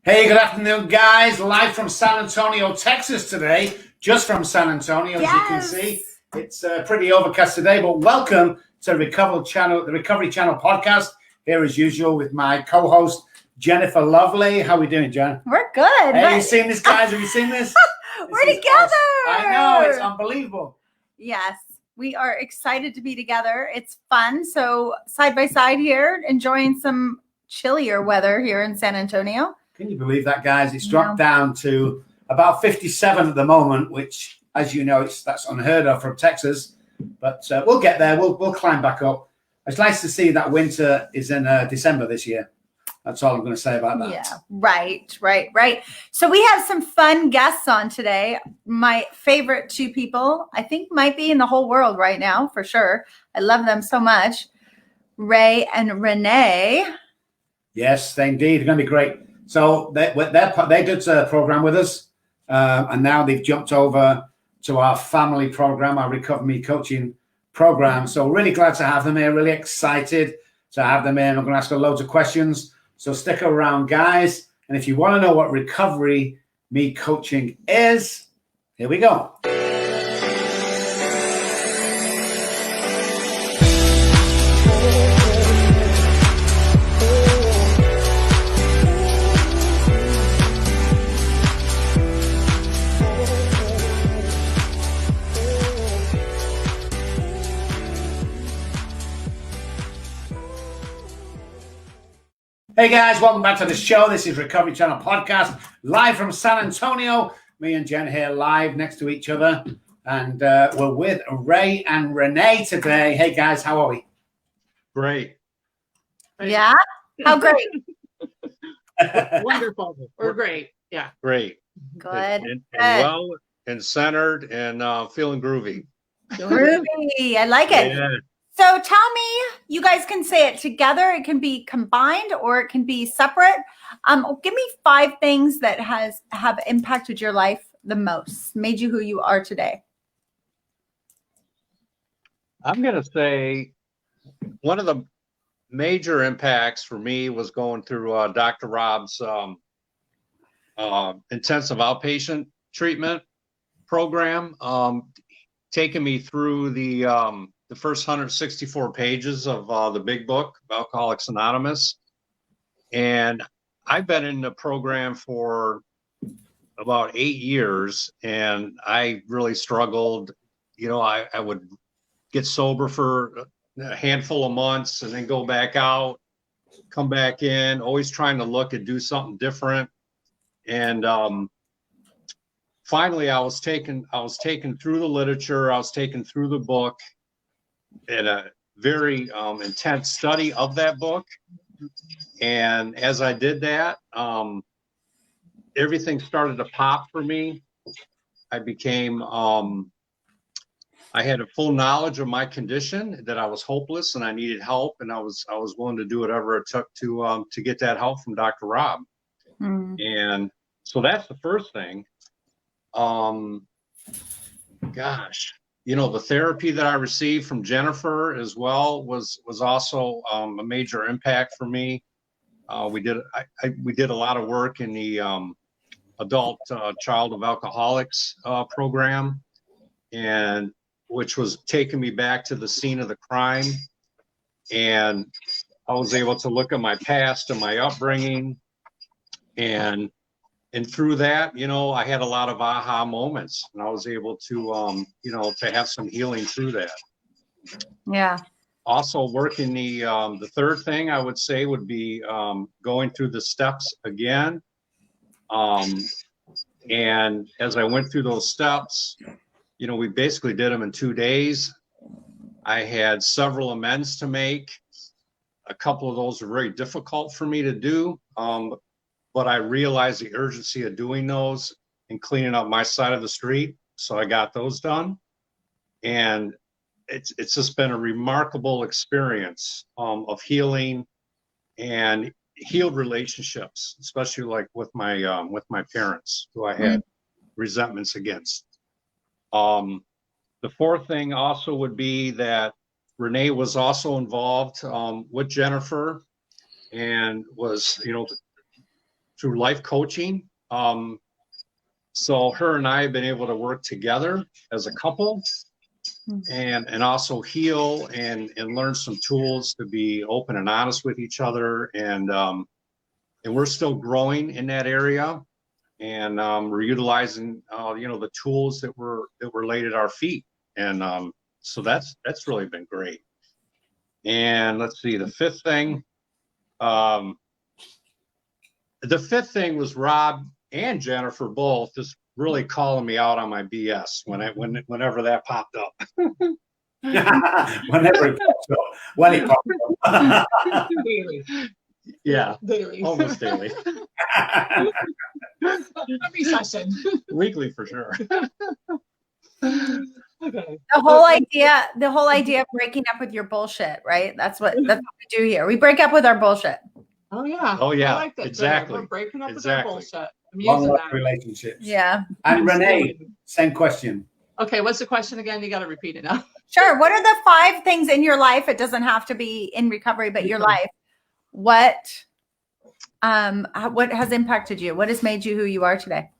Hey, good afternoon, guys. Live from San Antonio, Texas today. Just from San Antonio, as you can see. It's pretty overcast today, but welcome to the Recovery Channel podcast. Here, as usual, with my co-host, Jennifer Lovely. How are we doing, Jen? We're good. Hey, you seen this, guys? Have you seen this? We're together. Awesome. I know. It's unbelievable. Yes, we are excited to be together. It's fun. So side by side here, enjoying some chillier weather here in San Antonio. Can you believe that, guys? It's dropped down to about 57 at the moment, which, as you know, that's unheard of from Texas. But we'll get there. We'll climb back up. It's nice to see that winter is in December this year. That's all I'm going to say about that. Yeah, right. So we have some fun guests on today. My favorite two people, I think, might be in the whole world right now, for sure. I love them so much. Ray and Renee. Yes, indeed. They're going to be great. So they did a program with us, and now they've jumped over to our family program, our Recover Me coaching program. So really glad to have them here, really excited to have them in. I'm going to ask them loads of questions. So stick around, guys. And if you want to know what Recovery Me coaching is, here we go. Hey guys, welcome back to the show. This is Recovery Channel Podcast, live from San Antonio. Me and Jen here live next to each other. And we're with Ray and Renee today. Hey guys, how are we? Great. Yeah? How great? Wonderful. We're great. Yeah. Great. Good. And well and centered and feeling groovy. Groovy. I like it. Yeah. So tell me, you guys can say it together. It can be combined or it can be separate. Give me 5 things that have impacted your life the most, made you who you are today. I'm going to say one of the major impacts for me was going through Dr. Robb's intensive outpatient treatment program, taking me through the first 164 pages of the big book of Alcoholics Anonymous. And I've been in the program for about 8 years, and I really struggled. You know, I would get sober for a handful of months and then go back out, come back in, always trying to look and do something different. And finally, I was taken through the literature. I was taken through the book, in a very intense study of that book. And as I did that, everything started to pop for me. I became, I had a full knowledge of my condition, that I was hopeless and I needed help. And I was willing to do whatever it took to get that help from Dr. Robb. And so that's the first thing. Gosh. You know, the therapy that I received from Jennifer as well was also a major impact for me. We did a lot of work in the adult child of alcoholics program, and which was taking me back to the scene of the crime. And I was able to look at my past and my upbringing, and through that, you know, I had a lot of aha moments, and I was able to, you know, to have some healing through that. Yeah. Also, working the third thing I would say would be going through the steps again. And as I went through those steps, you know, we basically did them in 2 days. I had several amends to make. A couple of those were very difficult for me to do. But I realized the urgency of doing those and cleaning up my side of the street. So I got those done. And it's just been a remarkable experience of healing and healed relationships, especially like with my parents, who I had resentments against. The fourth thing also would be that Renee was also involved with Jennifer, and was, you know, through life coaching. So her and I have been able to work together as a couple and also heal and learn some tools to be open and honest with each other. And we're still growing in that area. And we're utilizing, the tools that were laid at our feet. And so that's really been great. And let's see, the fifth thing was Rob and Jennifer both just really calling me out on my BS whenever that popped up. Whenever it pops up. When it pops up. Daily. Yeah, Daily. almost daily. Every session. Weekly for sure. Okay. The whole idea of breaking up with your bullshit, right? That's what we do here. We break up with our bullshit. Oh yeah. Oh, yeah, I like that. exactly. We're breaking up Exactly. with our bullshit. I'm using Long-life that. relationships. Yeah. And Renee, same question. Okay, what's the question again? You got to repeat it now. Sure. What are the 5 things in your life? It doesn't have to be in recovery, but your life. What has impacted you? What has made you who you are today?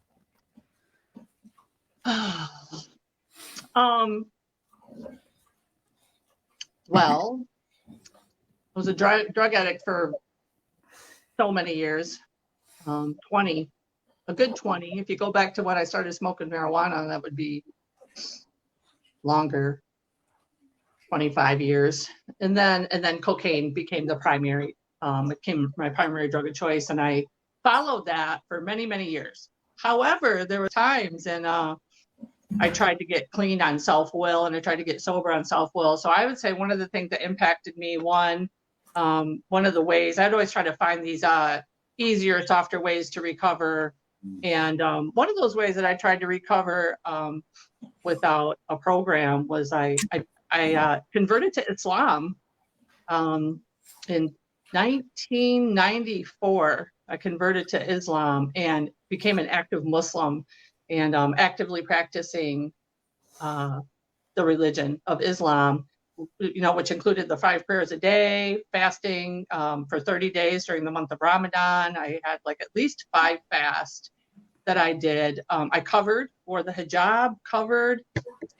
Well, I was a drug addict for so many years. 20, a good 20. If you go back to when I started smoking marijuana, that would be longer, 25 years. And then cocaine became the primary, it became my primary drug of choice. And I followed that for many, many years. However, there were times and I tried to get clean on self-will and I tried to get sober on self-will. So I would say one of the things that impacted me, one of the ways I'd always try to find these easier, softer ways to recover. And one of those ways that I tried to recover without a program was I converted to Islam in 1994. I converted to Islam and became an active Muslim and actively practicing the religion of Islam, which included the 5 prayers a day, fasting for 30 days during the month of Ramadan. I had like at least 5 fasts that I did. I wore the hijab,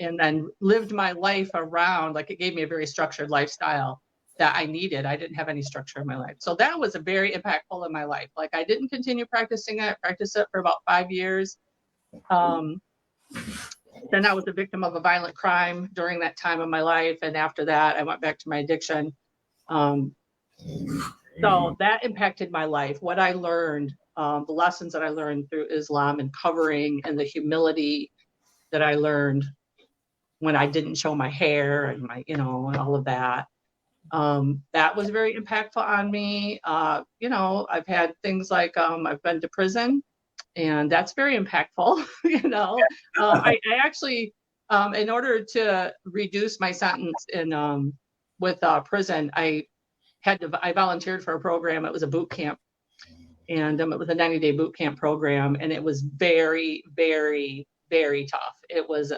and then lived my life around, like it gave me a very structured lifestyle that I needed. I didn't have any structure in my life. So that was a very impactful in my life. Like I didn't continue practicing it, practiced it for about 5 years. Then I was a victim of a violent crime during that time of my life. And after that, I went back to my addiction. So that impacted my life. What I learned, the lessons that I learned through Islam and covering, and the humility that I learned when I didn't show my hair and my, and all of that. That was very impactful on me. I've had things like, I've been to prison, and that's very impactful. I actually, in order to reduce my sentence with prison, I volunteered for a program. It was a boot camp, and it was a 90-day boot camp program, and it was very, very, very tough. It was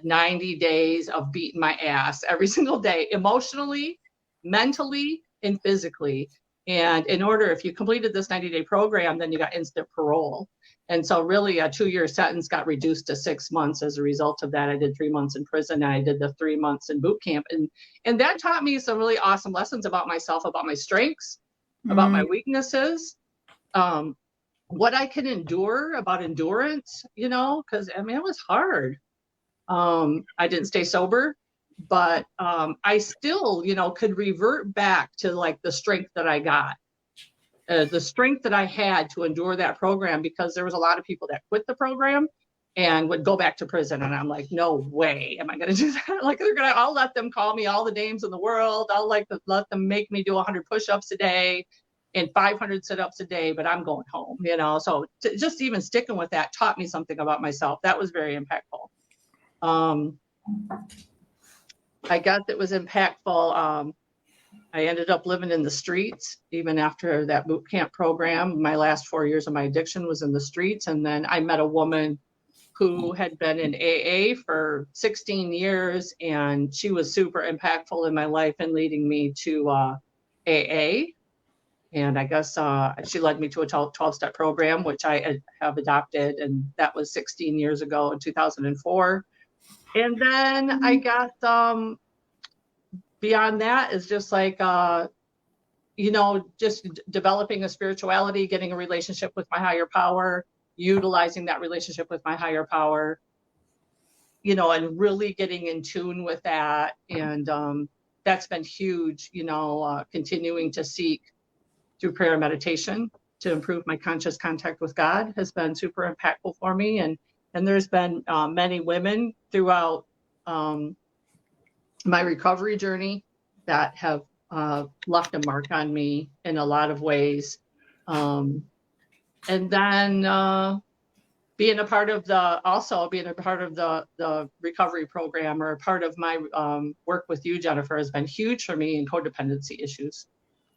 90 days of beating my ass every single day, emotionally, mentally, and physically. And if you completed this 90-day program, then you got instant parole. And so really a 2-year sentence got reduced to 6 months as a result of that. I did 3 months in prison, and I did the 3 months in boot camp. And that taught me some really awesome lessons about myself, about my strengths, about my weaknesses, what I can endure, about endurance, because it was hard. I didn't stay sober, but I still, could revert back to like the strength that I got. The strength that I had to endure that program, because there was a lot of people that quit the program and would go back to prison. And I'm like, no way am I going to do that. Like I'll let them call me all the names in the world. I'll let them make me do 100 push-ups a day and 500 sit-ups a day, but I'm going home, So just even sticking with that taught me something about myself. That was very impactful. I guess it was impactful. I ended up living in the streets even after that boot camp program. My last 4 years of my addiction was in the streets. And then I met a woman who had been in AA for 16 years. And she was super impactful in my life and leading me to AA. And I guess she led me to a 12-step program, which I have adopted. And that was 16 years ago in 2004. And then I got, beyond that is just like, just developing a spirituality, getting a relationship with my higher power, utilizing that relationship with my higher power, and really getting in tune with that. And that's been huge, continuing to seek through prayer and meditation to improve my conscious contact with God has been super impactful for me. And there's been many women throughout my recovery journey that have left a mark on me in a lot of ways. And then being a part of the recovery program, or a part of my work with you, Jennifer, has been huge for me in codependency issues.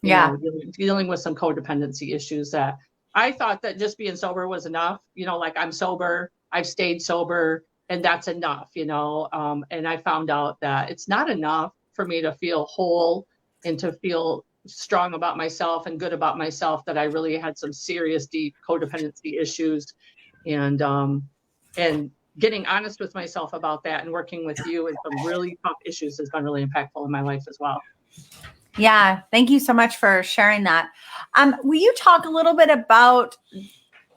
Dealing with some codependency issues that I thought that just being sober was enough. Like, I'm sober, I've stayed sober, and that's enough. And I found out that it's not enough for me to feel whole and to feel strong about myself and good about myself, that I really had some serious, deep codependency issues. And getting honest with myself about that and working with you and some really tough issues has been really impactful in my life as well. Yeah. Thank you so much for sharing that. Will you talk a little bit about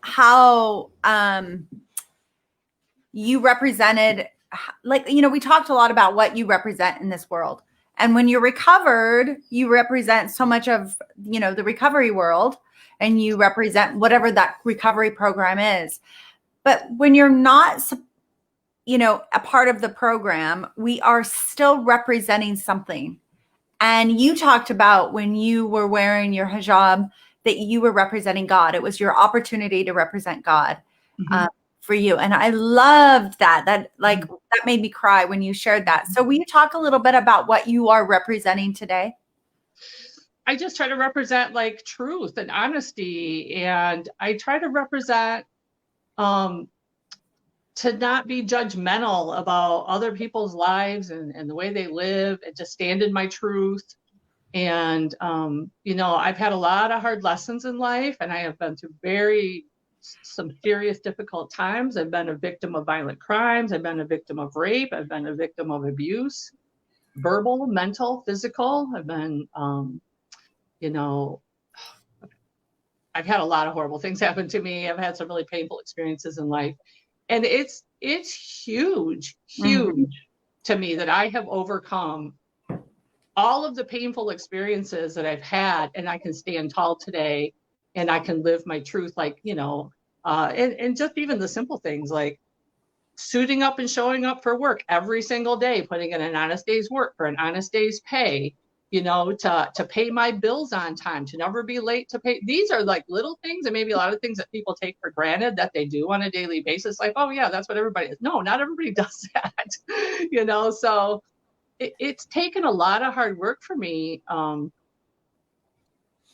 how you represented, we talked a lot about what you represent in this world. And when you're recovered, you represent so much of, the recovery world, and you represent whatever that recovery program is. But when you're not, a part of the program, we are still representing something. And you talked about when you were wearing your hijab that you were representing God. It was your opportunity to represent God for you. And I loved that. That made me cry when you shared that. So will you talk a little bit about what you are representing today? I just try to represent truth and honesty. And I try to represent to not be judgmental about other people's lives and the way they live, and to stand in my truth. And, I've had a lot of hard lessons in life, and I have been through some serious, difficult times. I've been a victim of violent crimes. I've been a victim of rape. I've been a victim of abuse, verbal, mental, physical. I've been, I've had a lot of horrible things happen to me. I've had some really painful experiences in life. And it's huge to me that I have overcome all of the painful experiences that I've had, and I can stand tall today, and I can live my truth, and just even the simple things like suiting up and showing up for work every single day, putting in an honest day's work for an honest day's pay, to pay my bills on time, to never be late to pay. These are little things, and maybe a lot of things that people take for granted that they do on a daily basis. Like, oh yeah, that's what everybody is. No, not everybody does that, so it's taken a lot of hard work for me.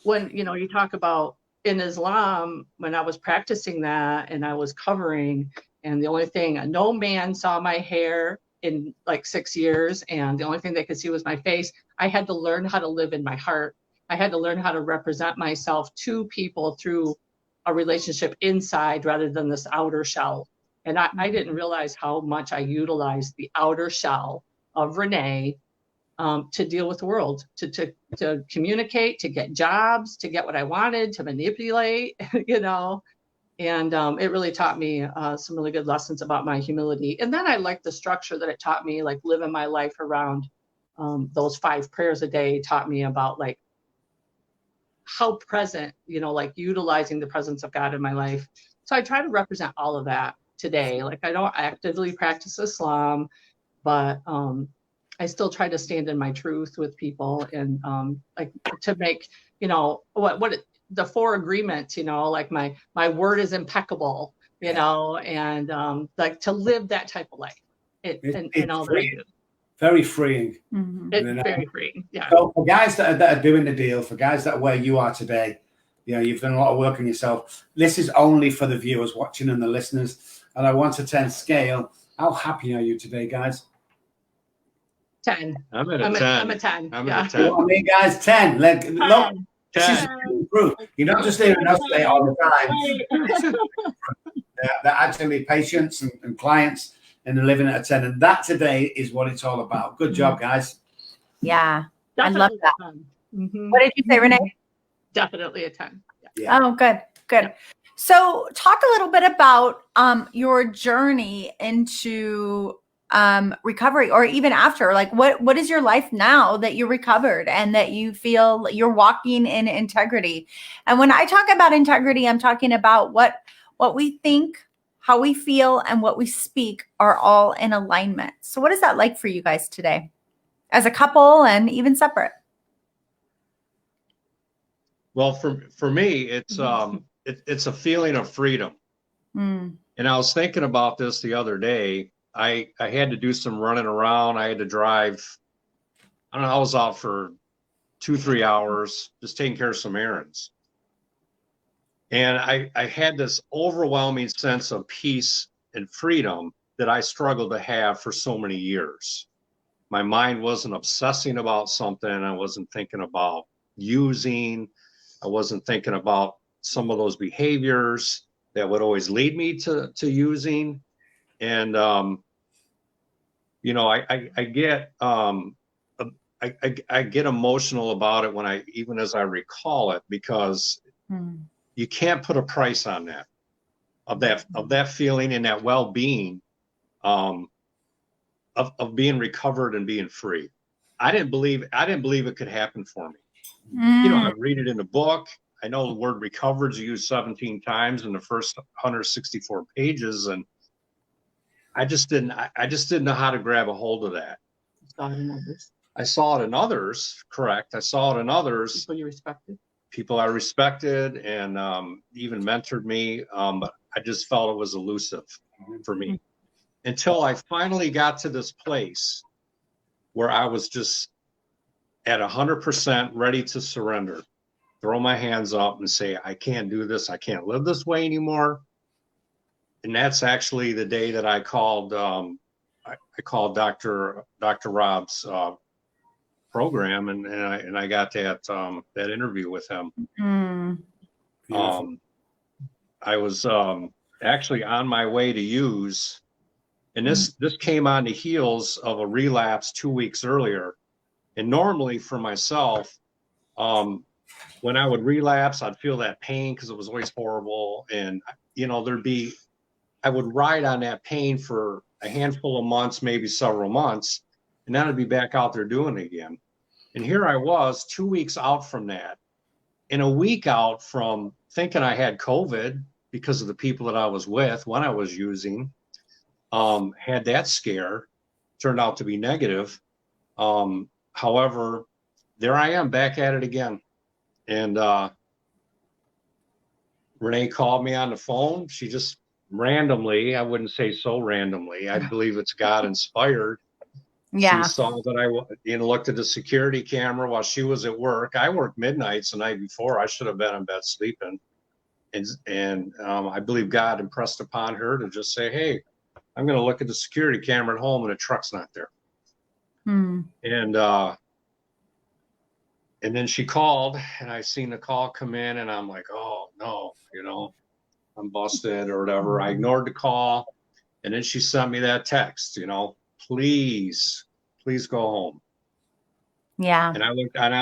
When, you talk about in Islam, when I was practicing that and I was covering, and the only thing, no man saw my hair in 6 years, and the only thing they could see was my face. I had to learn how to live in my heart. I had to learn how to represent myself to people through a relationship inside rather than this outer shell. And I didn't realize how much I utilized the outer shell of Renee to deal with the world, to communicate, to get jobs, to get what I wanted, to manipulate, And it really taught me some really good lessons about my humility. And then I liked the structure that it taught me, living my life around those 5 prayers a day taught me about how present, utilizing the presence of God in my life. So I try to represent all of that today. I don't actively practice Islam, but I still try to stand in my truth with people, and to make, the 4 agreements, my word is impeccable, and to live that type of life. It's all that I do. Very freeing. It's very freeing. Yeah. So for guys that are doing the deal, for guys that are where you are today, you've done a lot of work on yourself. This is only for the viewers watching and the listeners. And I 1 to 10 scale. How happy are you today, guys? 10. I'm at a 10. I'm a 10. I'm yeah. at a 10. You know what I mean, guys? 10. Look, this is truth. You're not just hearing us say it all the time. They're actually patients and clients, and they're living at a 10. And that today is what it's all about. Good job, guys. Yeah. I love Definitely that. a 10. Mhm. What did you say, Renee? Definitely a 10. Yeah. Yeah. Oh, good, good. So talk a little bit about your journey into recovery, or even after. Like, what is your life now that you're recovered and that you feel you're walking in integrity? And when I talk about integrity, I'm talking about what we think, how we feel, and what we speak are all in alignment. So what is that like for you guys today as a couple and even separate? Well, for me, it's it's a feeling of freedom. Mm. And I was thinking about this the other day. I had to do some running around. I had to drive. I don't know. I was out for 2-3 hours just taking care of some errands. And I had this overwhelming sense of peace and freedom that I struggled to have for so many years. My mind wasn't obsessing about something. I wasn't thinking about using. I wasn't thinking about some of those behaviors that would always lead me to using. And, you know, I get, I get emotional about it when even as I recall it, because you can't put a price on that, of that feeling and that well-being, of being recovered and being free. I didn't believe it could happen for me. You know, I read it in the book. I know the word recovered is used 17 times in the first 164 pages, and I just didn't know how to grab a hold of that. I saw it in others, correct. I saw it in others. People you respected. People I respected, and even mentored me, but I just felt it was elusive for me. Until I finally got to this place where I was just at 100% ready to surrender, throw my hands up and say, I can't do this. I can't live this way anymore. And that's actually the day that I called, I called Dr. Robb's program, and I got that interview with him. I was actually on my way to use, and this came on the heels of a relapse 2 weeks earlier. And normally for myself, when I would relapse, I'd feel that pain because it was always horrible. And, you know, I would ride on that pain for a handful of months, maybe several months, and then I'd be back out there doing it again. And here I was 2 weeks out from that, and a week out from thinking I had COVID because of the people that I was with when I was using, had that scare, turned out to be negative. However, there I am back at it again. And Renee called me on the phone. She just randomly, I wouldn't say so randomly, I believe it's God inspired. Yeah. She saw that I looked at the security camera while she was at work. I worked midnights the night before. I should have been in bed sleeping. And I believe God impressed upon her to just say, hey, I'm going to look at the security camera at home and the truck's not there. And then she called, and I seen the call come in, and I'm like, oh no, you know, I'm busted or whatever. I ignored the call, and then she sent me that text, you know, please go home. Yeah. And I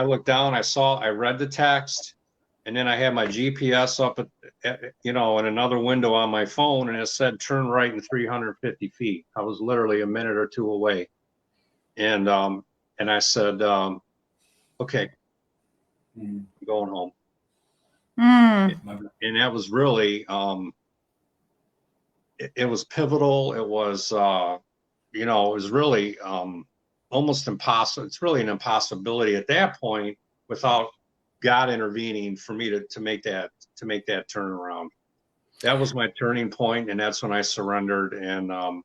looked down, I read the text, and then I had my GPS up at you know, in another window on my phone, and it said turn right in 350 feet. I was literally a minute or two away. And I said, okay, I'm going home. And that was really, it was pivotal. It was, you know, it was really almost impossible. It's really an impossibility at that point without God intervening for me to make that turnaround. That was my turning point, and that's when I surrendered, and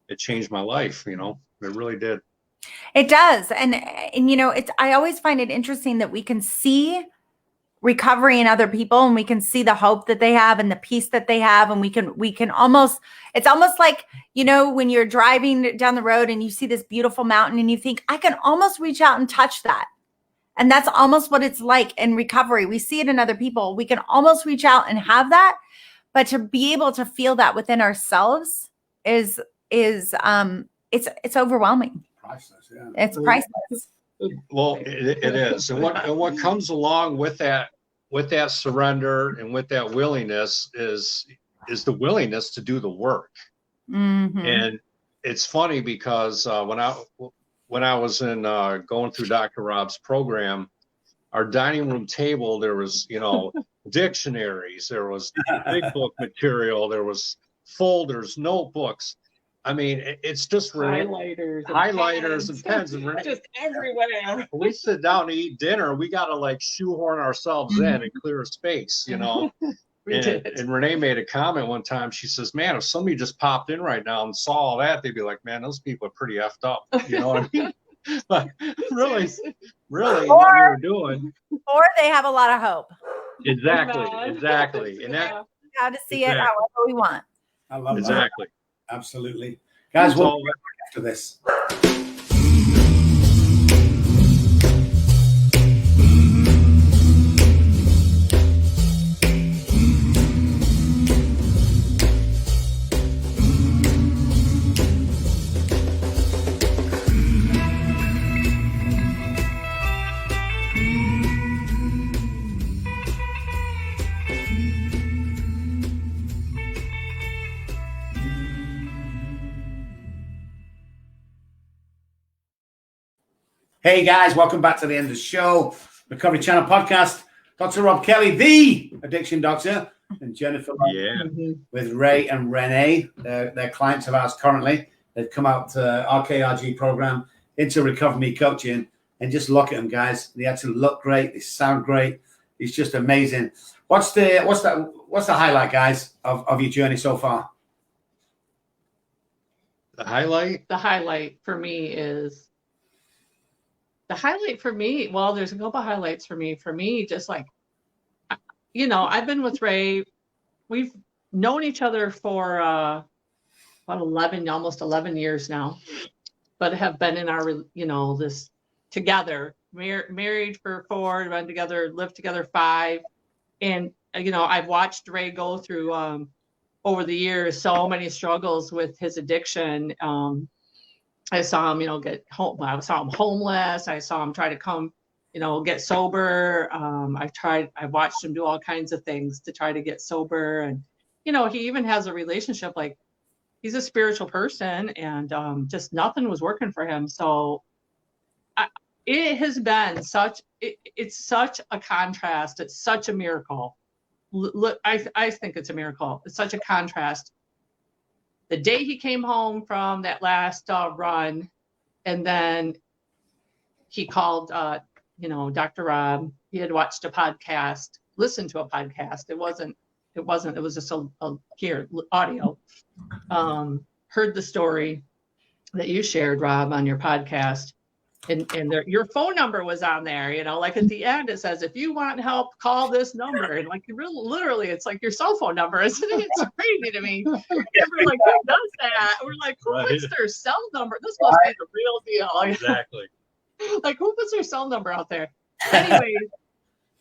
it changed my life. You know, it really did. It does. And you know, I always find it interesting that we can see recovery in other people, and we can see the hope that they have and the peace that they have. And we can almost, it's almost like, you know, when you're driving down the road and you see this beautiful mountain and you think, I can almost reach out and touch that. And that's almost what it's like in recovery. We see it in other people. We can almost reach out and have that, but to be able to feel that within ourselves is it's overwhelming. Priceless, yeah. It's priceless. Well, it is. And what comes along with that surrender and with that willingness is the willingness to do the work. Mm-hmm. And it's funny because when I was in going through Dr. Robb's program, our dining room table, there was, dictionaries, there was big book material, there was folders, notebooks. I mean, it's just highlighters and pens and just everywhere. we sit down to eat dinner, we got to like shoehorn ourselves in and clear a space, And Renee made a comment one time. She says, man, if somebody just popped in right now and saw all that, they'd be like, man, those people are pretty effed up. You know what I mean? But really what we were doing. Or they have a lot of hope. Exactly. And that, how to see it however we want. I love exactly. that. Absolutely. Guys, we'll be back after this. Hey guys, welcome back to the end of the show. Recovery Channel podcast. Dr. Robb Kelly, the addiction doctor, and Jennifer with Ray and Renee. They're clients of ours currently. They've come out to our KRG program into Recover Me coaching, and just look at them, guys. They actually look great. They sound great. It's just amazing. What's the highlight, guys, of your journey so far? The highlight for me is. The highlight for me, well, there's a couple of highlights for me. For me, just like, I've been with Ray. We've known each other for about almost 11 years now, but have been in our, this together, married for 4, been together, lived together 5. And, I've watched Ray go through, over the years, so many struggles with his addiction. I saw him, get home. I saw him homeless. I saw him try to come, get sober. I watched him do all kinds of things to try to get sober. And, he even has a relationship, like he's a spiritual person, and just nothing was working for him. So it has been it's such a contrast. It's such a miracle. Look, I think it's a miracle. It's such a contrast. The day he came home from that last run, and then he called, Dr. Robb. He had watched a podcast, listened to a podcast. It was just a audio. Heard the story that you shared, Robb, on your podcast. And your phone number was on there, like at the end, it says, if you want help, call this number. And like, literally, it's like your cell phone number, isn't it? It's crazy to me. And we're like, who does that? We're like, who puts their cell number? This must be the real deal. Exactly. Like, who puts their cell number out there? Anyways,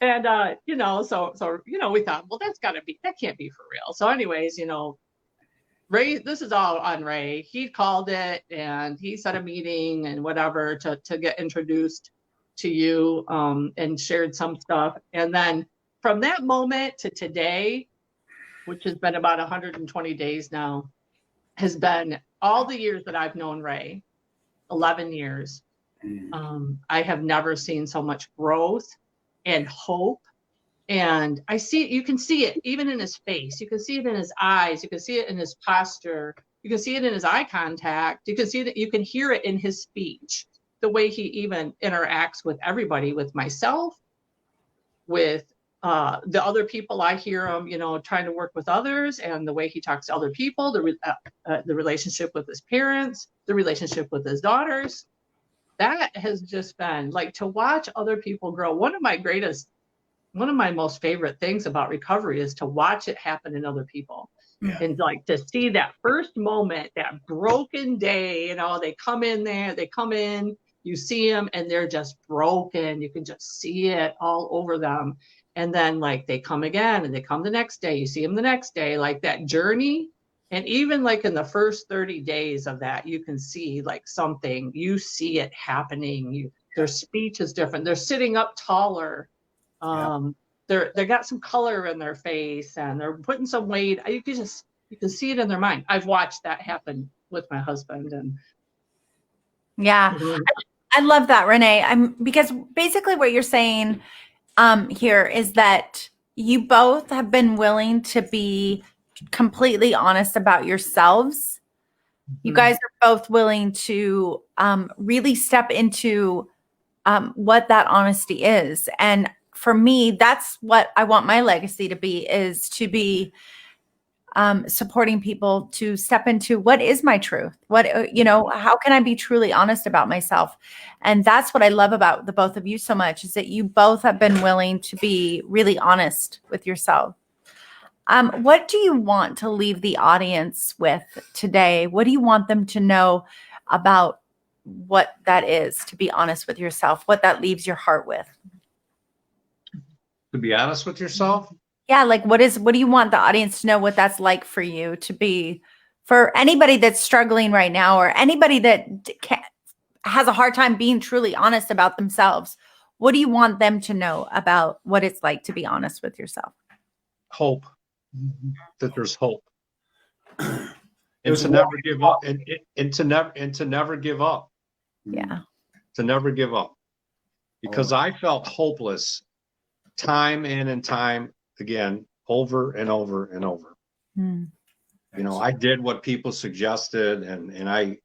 and, so we thought, well, that can't be for real. So anyways, Ray, this is all on Ray. He called it and he set a meeting and whatever to get introduced to you, and shared some stuff. And then from that moment to today, which has been about 120 days now, has been all the years that I've known Ray, 11 years. I have never seen so much growth and hope. And you can see it even in his face. You can see it in his eyes. You can see it in his posture. You can see it in his eye contact. You can see that. You can hear it in his speech, the way he even interacts with everybody, with myself, with the other people. I hear him, trying to work with others, and the way he talks to other people, the relationship with his parents, the relationship with his daughters. That has just been like, to watch other people grow. One of my most favorite things about recovery is to watch it happen in other people. Yeah. And like to see that first moment, that broken day, they come in, you see them and they're just broken. You can just see it all over them. And then like they come again and they come the next day. You see them the next day, like that journey. And even like in the first 30 days of that, you can see like something, you see it happening. Their speech is different. They're sitting up taller. They got some color in their face and they're putting some weight. You can see it in their mind. I've watched that happen with my husband. And yeah, I love that, Renee. Because basically what you're saying here is that you both have been willing to be completely honest about yourselves. You guys are both willing to really step into what that honesty is. And for me, that's what I want my legacy to be, is to be supporting people to step into what is my truth? What, how can I be truly honest about myself? And that's what I love about the both of you so much, is that you both have been willing to be really honest with yourself. What do you want to leave the audience with today? What do you want them to know about what that is, to be honest with yourself, what that leaves your heart with? To be honest with yourself? Yeah, like what do you want the audience to know what that's like for you to be, for anybody that's struggling right now, or anybody that has a hard time being truly honest about themselves? What do you want them to know about what it's like to be honest with yourself? Hope. That there's hope. And to never give up. And to never give up. Yeah. To never give up. Because I felt hopeless time in and time again, over and over and over. I did what people suggested, and I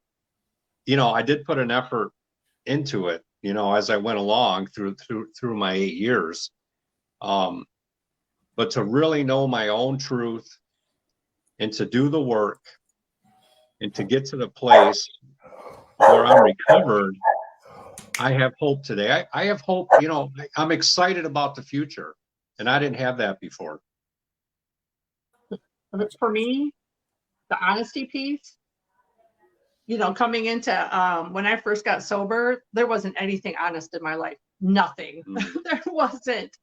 did put an effort into it, as I went along through my 8 years. But to really know my own truth and to do the work and to get to the place where I'm recovered, I have hope today. I have hope, I'm excited about the future, and I didn't have that before. For me, the honesty piece, coming into when I first got sober, there wasn't anything honest in my life. Nothing. There wasn't.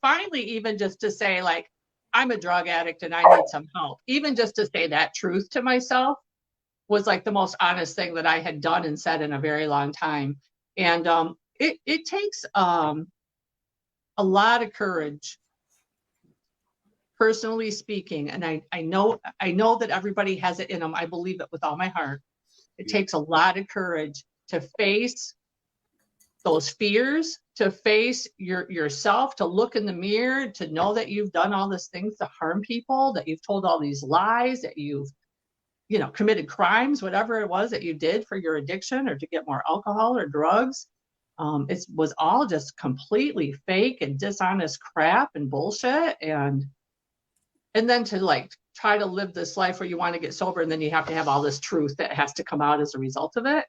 Finally, even just to say, like, I'm a drug addict and I need some help, even just to say that truth to myself was like the most honest thing that I had done and said in a very long time. And it takes a lot of courage, personally speaking. And I know that everybody has it in them. I believe it with all my heart. It takes a lot of courage to face those fears, to face yourself, to look in the mirror, to know that you've done all these things to harm people, that you've told all these lies, that you've, committed crimes, whatever it was that you did for your addiction or to get more alcohol or drugs. It was all just completely fake and dishonest crap and bullshit. And then to try to live this life where you want to get sober, and then you have to have all this truth that has to come out as a result of it.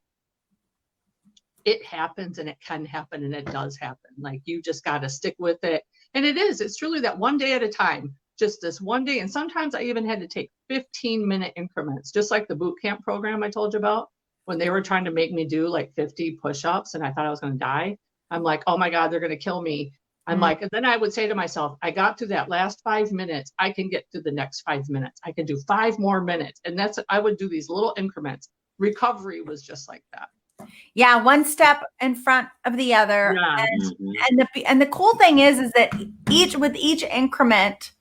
It happens, and it can happen, and it does happen. Like, you just got to stick with it. And it's truly that one day at a time, just this one day. And sometimes I even had to take 15-minute increments, just like the boot camp program I told you about, when they were trying to make me do like 50 push-ups and I thought I was going to die. I'm like, oh my God, they're going to kill me. I'm like, and then I would say to myself, I got through that last 5 minutes. I can get through the next 5 minutes. I can do 5 more minutes. And I would do these little increments. Recovery was just like that. Yeah, one step in front of the other. Yeah. And the cool thing is that with each increment,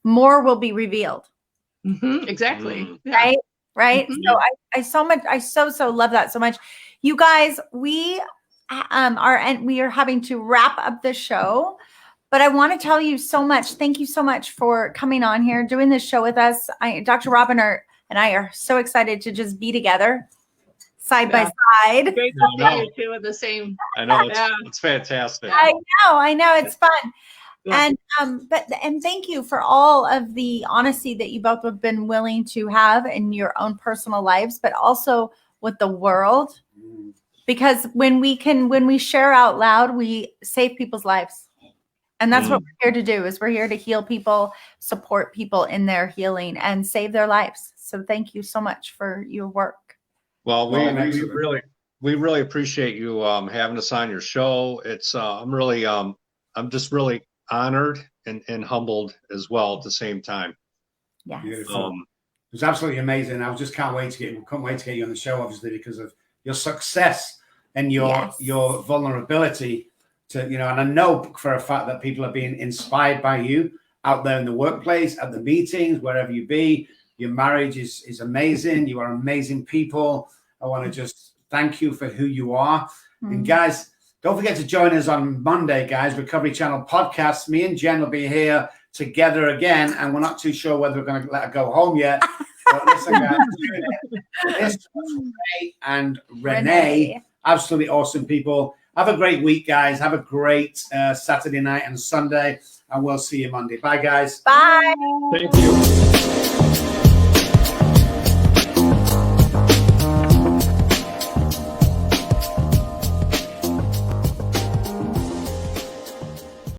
more will be revealed. Exactly. Yeah. Right. So I so love that so much. You guys, we are having to wrap up the show, but I want to tell you so much. Thank you so much for coming on here, doing this show with us. Dr. Robb and I are so excited to just be together side by side. Great to see you two in the same. I know, it's fantastic. I know it's fun. Yeah. And thank you for all of the honesty that you both have been willing to have in your own personal lives, but also with the world. Because when we share out loud, we save people's lives. And that's what we're here to do, is we're here to heal people, support people in their healing, and save their lives. So thank you so much for your work. Well, we we really appreciate you having us on your show. It's I'm just really honored and humbled as well at the same time. Yes. Beautiful. It was absolutely amazing. I just couldn't wait to get you on the show, obviously, because of your success and your vulnerability to, and I know for a fact that people are being inspired by you out there in the workplace, at the meetings, wherever you be. Your marriage is amazing. You are amazing people. I want to just thank you for who you are. And guys, don't forget to join us on Monday, guys. Recovery Channel podcast. Me and Jen will be here together again, and we're not too sure whether we're going to let her go home yet. But listen, guys, this was Renee and Renee. Absolutely awesome people. Have a great week, guys. Have a great Saturday night and Sunday, and we'll see you Monday. Bye, guys. Bye. Thank you.